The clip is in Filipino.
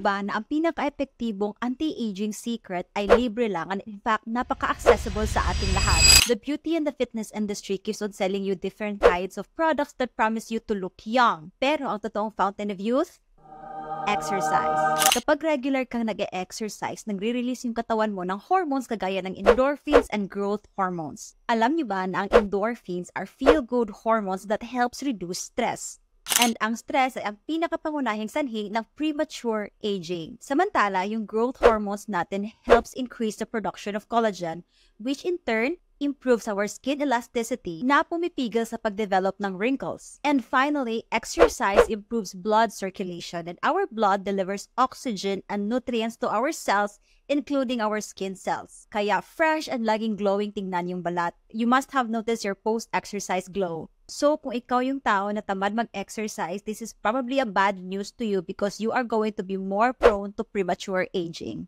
ba na ang pinaka-epektibong anti-aging secret ay libre lang and in fact, napaka-accessible sa ating lahat? The beauty and the fitness industry keeps on selling you different kinds of products that promise you to look young. Pero ang totoong fountain of youth? Exercise. Kapag regular kang nag-e-exercise, nagre-release yung katawan mo ng hormones kagaya ng endorphins and growth hormones. Alam niyo ba na ang endorphins are feel-good hormones that helps reduce stress? And ang stress ay ang pinakapangunahing sanhi ng premature aging. Samantala, yung growth hormones natin helps increase the production of collagen, which in turn improves our skin elasticity na pumipigil sa pagdevelop ng wrinkles. And finally, exercise improves blood circulation and our blood delivers oxygen and nutrients to our cells, including our skin cells. Kaya fresh and laging glowing tingnan yung balat. You must have noticed your post-exercise glow. So, kung ikaw yung tao na tamad mag-exercise, this is probably a bad news to you because you are going to be more prone to premature aging.